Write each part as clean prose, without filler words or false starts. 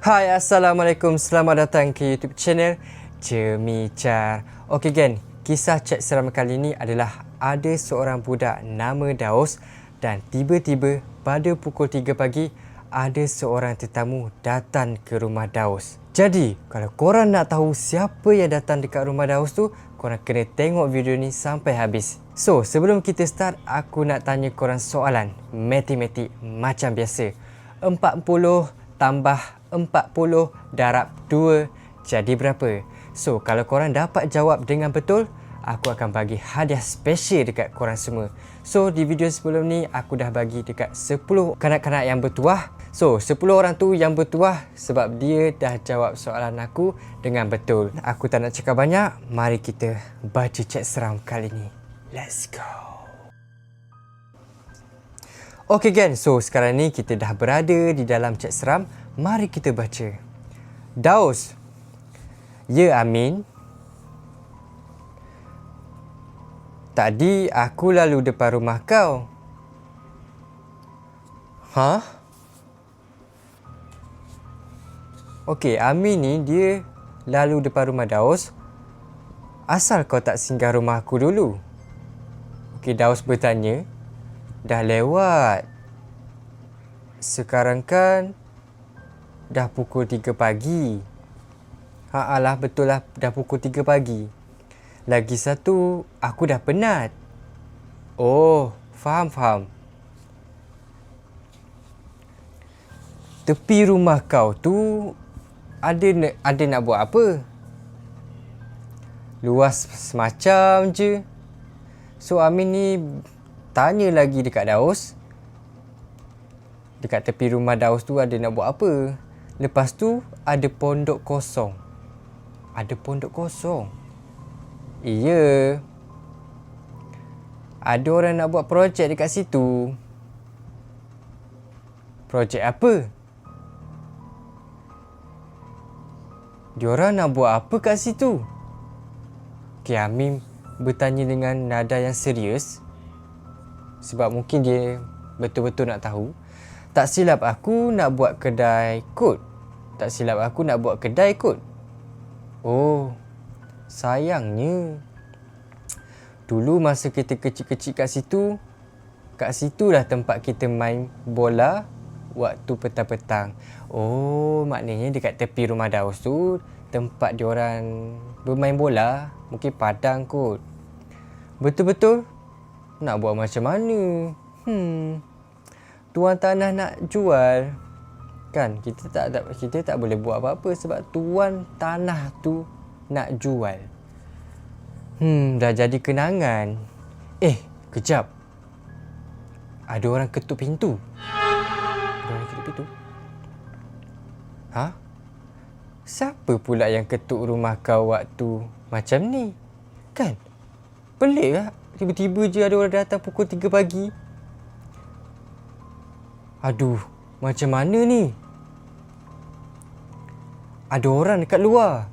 Hai, Assalamualaikum. Selamat datang ke YouTube channel Cemicar. Okey gen, kisah chat seram kali ini adalah ada seorang budak nama Daus dan tiba-tiba pada pukul 3 pagi ada seorang tetamu datang ke rumah Daus. Jadi, kalau korang nak tahu siapa yang datang dekat rumah Daus tu, korang kena tengok video ni sampai habis. So, sebelum kita start, aku nak tanya korang soalan matematik macam biasa. 40 tambah 40 darab 2 jadi berapa? So, kalau korang dapat jawab dengan betul, aku akan bagi hadiah special dekat korang semua. So, di video sebelum ni, aku dah bagi dekat 10 kanak-kanak yang bertuah. So, 10 orang tu yang bertuah sebab dia dah jawab soalan aku dengan betul. Aku tak nak cakap banyak, mari kita baca chat seram kali ni. Let's go! Okey gen, so sekarang ni kita dah berada di dalam chat seram. Mari kita baca. Daus. Ya Amin. Tadi aku lalu depan rumah kau. Hah? Okey, Amin ni dia lalu depan rumah Daus. Asal kau tak singgah rumah aku dulu? Okey, Daus bertanya. Dah lewat. Sekarang kan dah pukul 3 pagi. Alah, betul lah, dah pukul 3 pagi. Lagi satu, aku dah penat. Oh, faham. Tepi rumah kau tu ada nak buat apa? Luas semacam je. So, Amin ni tanya lagi dekat Daus. Dekat tepi rumah Daus tu ada nak buat apa? Lepas tu ada pondok kosong. Ada pondok kosong? Iya. Ada orang nak buat projek dekat situ. Projek apa? Diorang nak buat apa kat situ? Okay, Amin bertanya dengan nada yang serius. Sebab mungkin dia betul-betul nak tahu. Tak silap aku nak buat kedai kot. Oh, sayangnya. Dulu masa kita kecil-kecil kat situ dah tempat kita main bola waktu petang-petang. Oh, maknanya dekat tepi rumah Daus tu tempat diorang bermain bola. Mungkin padang kot. Betul-betul? Nak buat macam mana? Tuan tanah nak jual. Kan kita tak boleh buat apa-apa sebab tuan tanah tu nak jual. Dah jadi kenangan. Kejap. Ada orang ketuk pintu. Siapa pula yang ketuk rumah kau waktu macam ni? Kan? Pelik lah. Tiba-tiba je ada orang datang pukul 3 pagi. Aduh, macam mana ni? Ada orang dekat luar.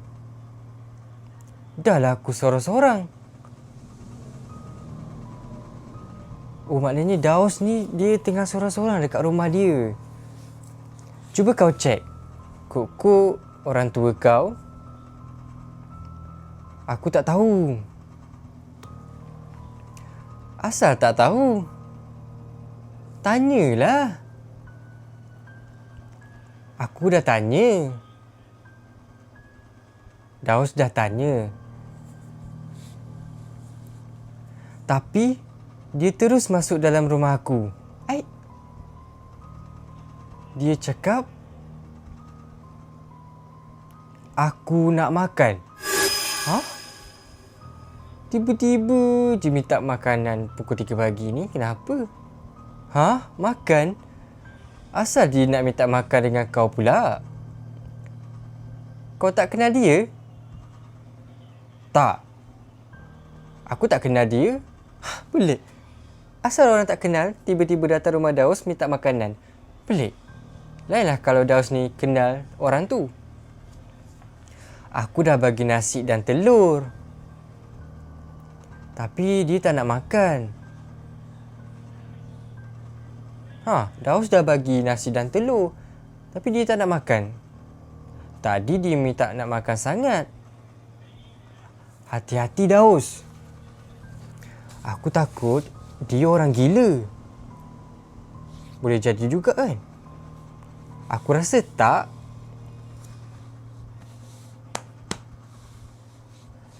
Dah lah aku sorang-sorang. Oh, maknanya Daus ni dia tengah sorang-sorang dekat rumah dia. Cuba kau cek. Kok orang tua kau? Aku tak tahu. Asal tak tahu? Tanyalah. Aku dah tanya. Daus dah tanya. Tapi, dia terus masuk dalam rumah aku. Dia cakap, aku nak makan. Tiba-tiba je minta makanan pukul 3 pagi ni. Kenapa? Makan? Asal dia nak minta makan dengan kau pula? Kau tak kenal dia? Tak. Aku tak kenal dia. Pelik. Asal orang tak kenal tiba-tiba datang rumah Daus minta makanan. Pelik. Lainlah kalau Daus ni kenal orang tu. Aku dah bagi nasi dan telur. Tapi dia tak nak makan. Daus dah bagi nasi dan telur. Tapi dia tak nak makan. Tadi dia minta nak makan sangat. Hati-hati Daus. Aku takut dia orang gila. Boleh jadi juga kan? Aku rasa tak.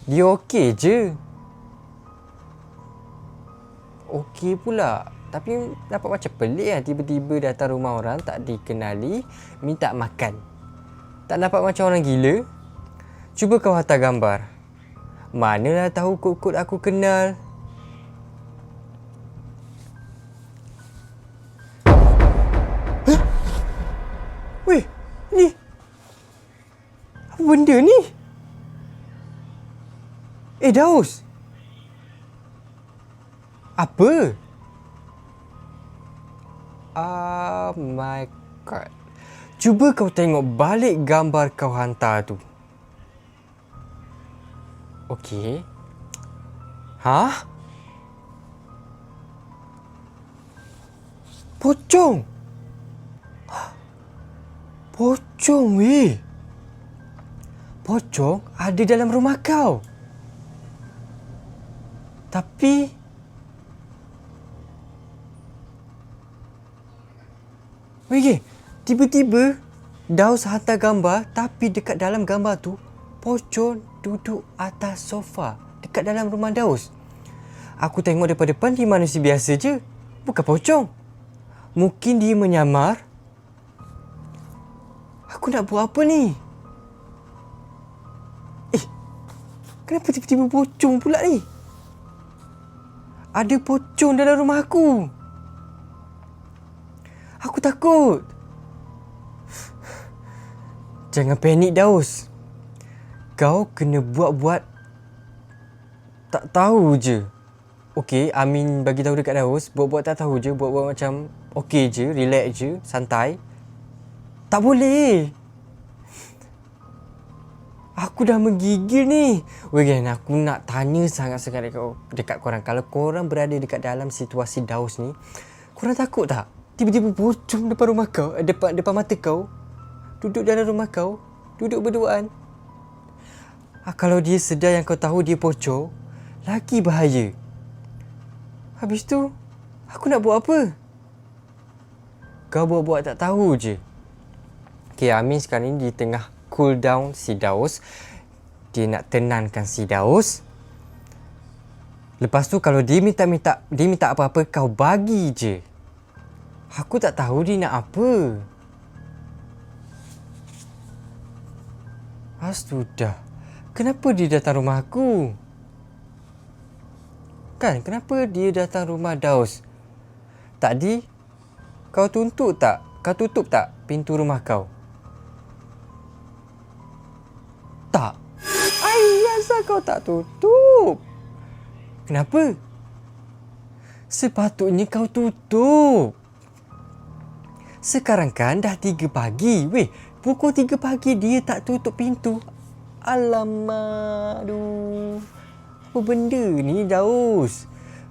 Dia okey je. Okey pula. Tapi dapat macam pelik kan, tiba-tiba datang rumah orang tak dikenali, minta makan. Tak dapat macam orang gila. Cuba kau hantar gambar. Manalah tahu kod-kod aku kenal. Huh? Weh, ni apa benda ni? Daus. Apa? Oh my god. Cuba kau tengok balik gambar kau hantar tu. Okey. Hah? Pocong. Pocong weh. Pocong ada dalam rumah kau. Tapi weh, tiba-tiba Daus hantar gambar, tapi dekat dalam gambar tu pocong duduk atas sofa dekat dalam rumah Daus. Aku tengok daripada depan dia manusia biasa je, bukan pocong. Mungkin dia menyamar. Aku nak buat apa ni? Kenapa tiba-tiba pocong pula ni? Ada pocong dalam rumah aku. Aku takut. Jangan panik Daus. Kau kena buat-buat tak tahu je. Okey, Amin bagi tahu dekat Daus, buat-buat tak tahu je, buat-buat macam okey je, relax je, santai. Tak boleh. Aku dah menggigil ni. Weh, aku nak tanya sangat-sangat dekat korang. Kalau korang berada dekat dalam situasi Daus ni, korang takut tak? Tiba-tiba pocong depan rumah kau, depan mata kau, duduk dalam rumah kau, duduk berduaan. Kalau dia sedar yang kau tahu dia pocong, lagi bahaya. Habis tu, aku nak buat apa? Kau buat-buat tak tahu je. Okay, Amin sekarang ni di tengah cool down si Daus. Dia nak tenangkan si Daus. Lepas tu kalau dia minta apa-apa, kau bagi je. Aku tak tahu dia nak apa. Sudah. Kenapa dia datang rumah aku? Kan, kenapa dia datang rumah Daus? Tadi, kau tutup tak pintu rumah kau? Tak. Asal kau tak tutup? Kenapa? Sepatutnya kau tutup. Sekarang kan dah 3 pagi. Weh, pukul 3 pagi dia tak tutup pintu. Alamak, aduh. Apa benda ni Daus?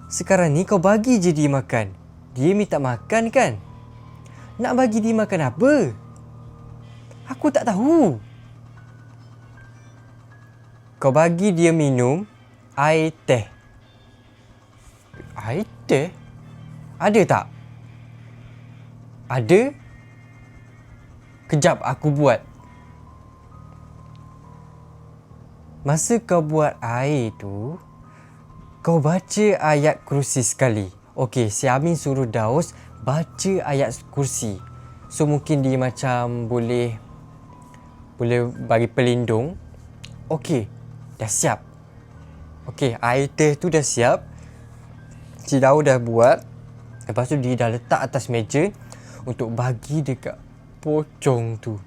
Sekarang ni kau bagi je dia makan. Dia minta makan kan? Nak bagi dia makan apa? Aku tak tahu. Kau bagi dia minum air teh. Air teh? Ada tak? Ada? Kejap aku buat. Masa kau buat air tu, kau baca ayat kursi sekali. Okey, si Amin suruh Daus baca ayat kursi. So mungkin dia macam boleh bagi pelindung. Okey, dah siap. Okey, air teh tu dah siap. Si Daus dah buat. Lepas tu dia dah letak atas meja untuk bagi dekat pocong tu.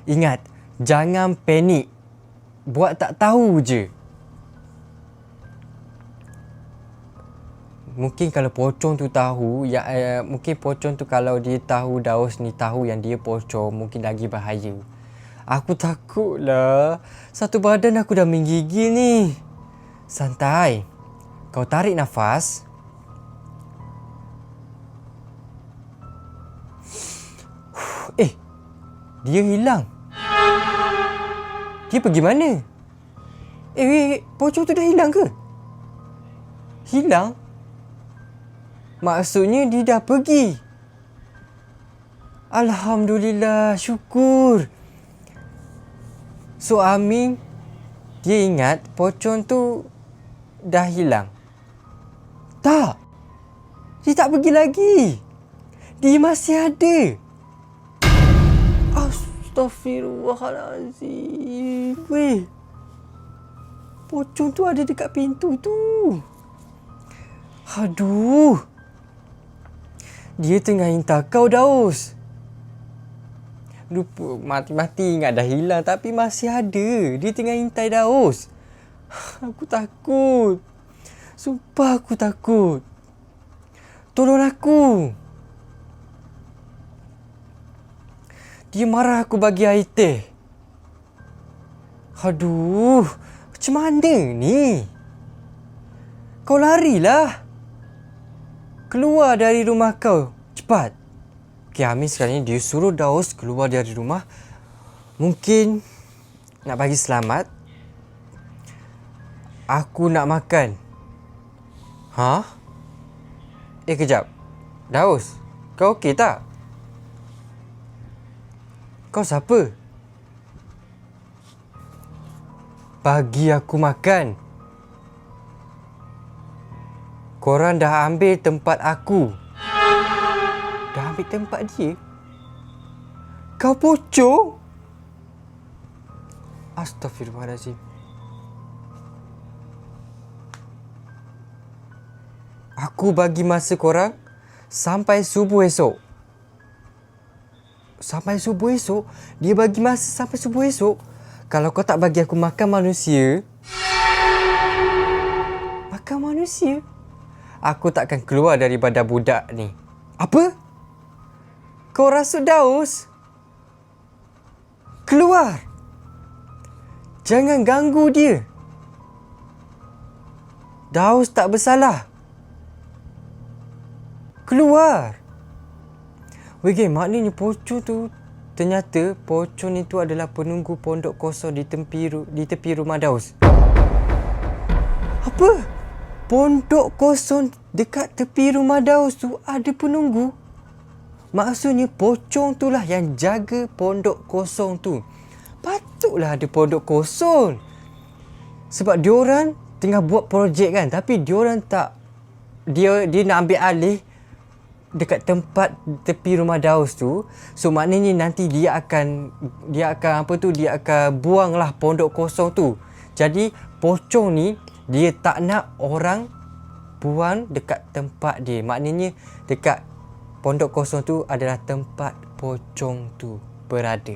Ingat, jangan panik. Buat tak tahu je. Mungkin kalau pocong tu tahu, mungkin pocong tu kalau dia tahu Daus ni tahu yang dia pocong, mungkin lagi bahaya. Aku takutlah. Satu badan aku dah menggigil ni. Santai. Kau tarik nafas. Dia hilang. Dia pergi mana? Pocong tu dah hilang ke? Hilang? Maksudnya dia dah pergi. Alhamdulillah, syukur. So Amin, dia ingat pocong tu dah hilang? Tak. Dia tak pergi lagi. Dia masih ada. Astaghfirullahalazim. Weh. Pocong tu ada dekat pintu tu. Aduh. Dia tengah hintar kau, Daus. Lupa, mati-mati ingat dah hilang tapi masih ada. Dia tengah hintai Daus. Aku takut. Sumpah aku takut. Tolong aku. Dia marah aku bagi air teh. Aduh, macam mana ni? Kau larilah. Keluar dari rumah kau. Cepat. Okay, Amin sekarang ni dia suruh Daus keluar dari rumah. Mungkin nak bagi selamat. Aku nak makan. Ha? Kejap. Daus, kau okey tak? Kau siapa? Bagi aku makan. Korang dah ambil tempat aku. Dah ambil tempat dia? Kau pocong? Astaghfirullahaladzim. Aku bagi masa korang sampai subuh esok. Sampai subuh esok? Dia bagi masa sampai subuh esok? Kalau kau tak bagi aku makan manusia... Makan manusia? Aku takkan keluar daripada budak ni. Apa? Kau rasuk Daus? Keluar! Jangan ganggu dia. Daus tak bersalah. Keluar! Weh, maknanya pocong tu, ternyata pocong itu adalah penunggu pondok kosong di tepi rumah Daus. Apa? Pondok kosong dekat tepi rumah Daus tu ada penunggu? Maksudnya pocong tu lah yang jaga pondok kosong tu. Patutlah ada pondok kosong. Sebab diorang tengah buat projek kan, tapi diorang tak, dia nak ambil alih dekat tempat tepi rumah Daus tu. So maknanya nanti dia akan buanglah pondok kosong tu. Jadi pocong ni dia tak nak orang buang dekat tempat dia. Maknanya dekat pondok kosong tu adalah tempat pocong tu berada.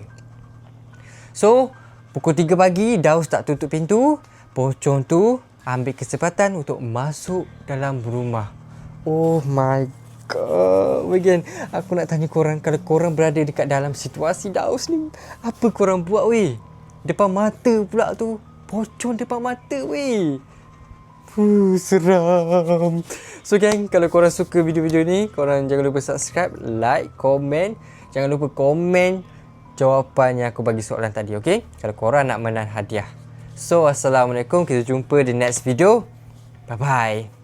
So pukul 3 pagi Daus tak tutup pintu. Pocong tu ambil kesempatan untuk masuk dalam rumah. Oh my God. Again, aku nak tanya korang, kalau korang berada dekat dalam situasi Daus ni, apa korang buat weh? Depan mata pula tu. Pocong depan mata weh. Seram. So gang, kalau korang suka video-video ni, korang jangan lupa subscribe, like, komen. Jangan lupa komen jawapan yang aku bagi soalan tadi, okay? Kalau korang nak menang hadiah. So, Assalamualaikum. Kita jumpa di next video. Bye-bye.